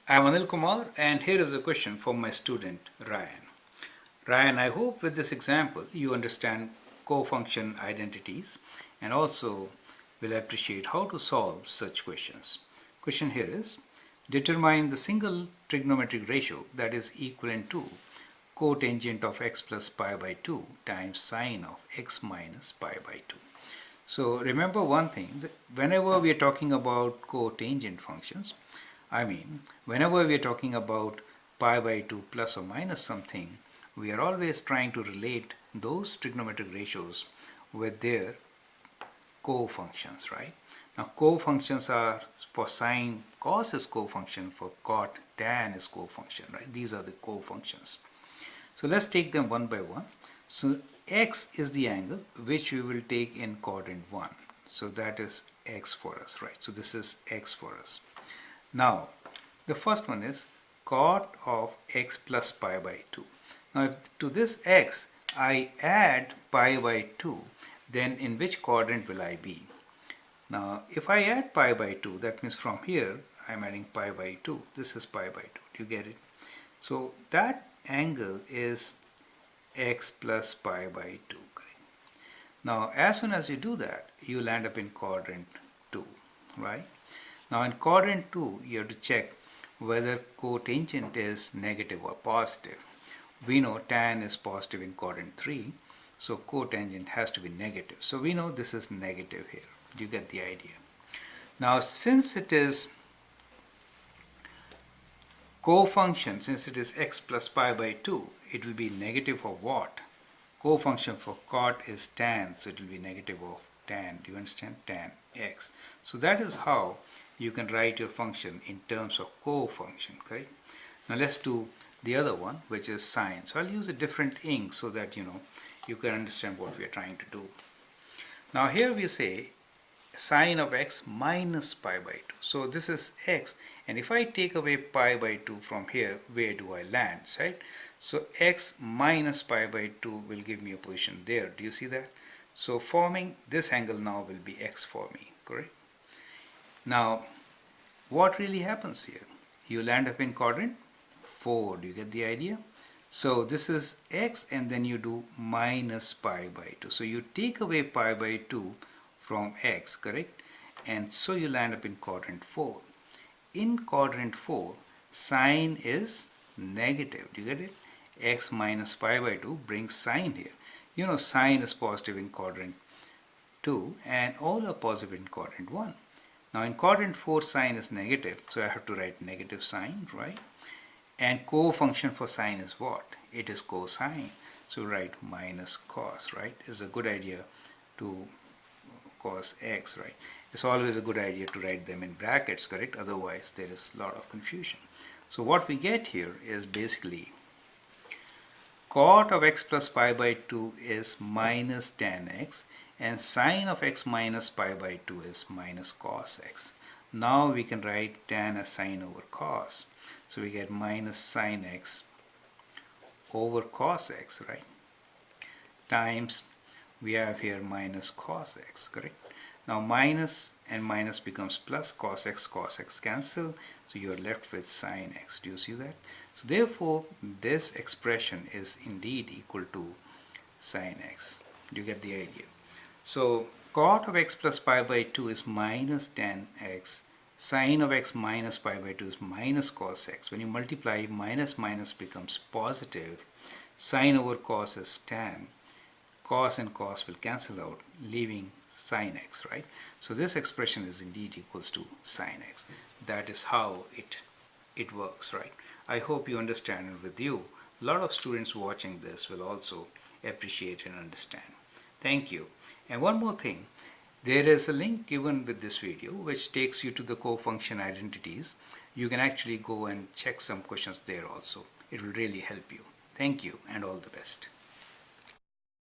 I'm Anil Kumar, and here is a question from my student Ryan. Ryan, I hope with this example you understand co-function identities and also will appreciate how to solve such questions. Question here is, determine the single trigonometric ratio that is equivalent to cotangent of x plus pi by 2 times sine of x minus pi by 2. So remember one thing, that whenever we are talking about cotangent functions, whenever we are talking about pi by 2 plus or minus something, we are always trying to relate those trigonometric ratios with their co-functions, right? Now co-functions are for sine, cos is co-function, for cot, tan is co-function, right? These are the co-functions. So let's take them one by one. So x is the angle which we will take in quadrant 1. So that is x for us, right? So this is x for us. Now the first one is cot of x plus pi by 2. Now if to this x I add pi by 2, then in which quadrant will I be? Now if I add pi by 2, that means from here I'm adding pi by 2. This is pi by 2. Do you get it? So that angle is x plus pi by 2. Correct? Now as soon as you do that, you will end up in quadrant 2, right? Now in quadrant 2, you have to check whether cotangent is negative or positive. We know tan is positive in quadrant 3, so cotangent has to be negative. So we know this is negative here. Do you get the idea? Now since it is cofunction, since it is x plus pi by 2, it will be negative of what? Cofunction for cot is tan, so it will be negative of tan. Do you understand? Tan x. So that is how you can write your function in terms of cofunction, correct? Now let's do the other one, which is sine. So I'll use a different ink so that you can understand what we are trying to do. Now here we say sine of x minus pi by 2. So this is x, and if I take away pi by 2 from here, where do I land, right? So x minus pi by 2 will give me a position there. Do you see that? So forming this angle now will be x for me, correct? Now what really happens here? You land up in quadrant 4. Do you get the idea? So this is x, and then you do minus pi by 2. So you take away pi by 2 from x, correct? And so you land up in quadrant 4. In quadrant 4, sine is negative. Do you get it? X minus pi by 2 brings sine here. You know sine is positive in quadrant 2 and all are positive in quadrant 1. Now in quadrant 4 sine is negative, so I have to write negative sine, right? And co-function for sine is what? It is cosine. So write minus cos, right? It's a good idea to cos x, right? It's always a good idea to write them in brackets, correct? Otherwise there is a lot of confusion. So what we get here is basically cot of x plus pi by 2 is minus tan x, and sine of x minus pi by 2 is minus cos x. Now we can write tan as sine over cos. So we get minus sine x over cos x, right? Times we have here minus cos x, correct? Now minus and minus becomes plus, cos x cancel, so you are left with sine x. Do you see that? So therefore this expression is indeed equal to sine x. Do you get the idea? So cot of x plus pi by 2 is minus tan x, sine of x minus pi by 2 is minus cos x. When you multiply, minus minus becomes positive, sine over cos is tan, cos and cos will cancel out, leaving sine x, right? So this expression is indeed equals to sine x. That is how it works, right? I hope you understand, and with you, a lot of students watching this will also appreciate and understand. Thank you. And one more thing, there is a link given with this video which takes you to the cofunction identities. You can actually go and check some questions there also. It will really help you. Thank you and all the best.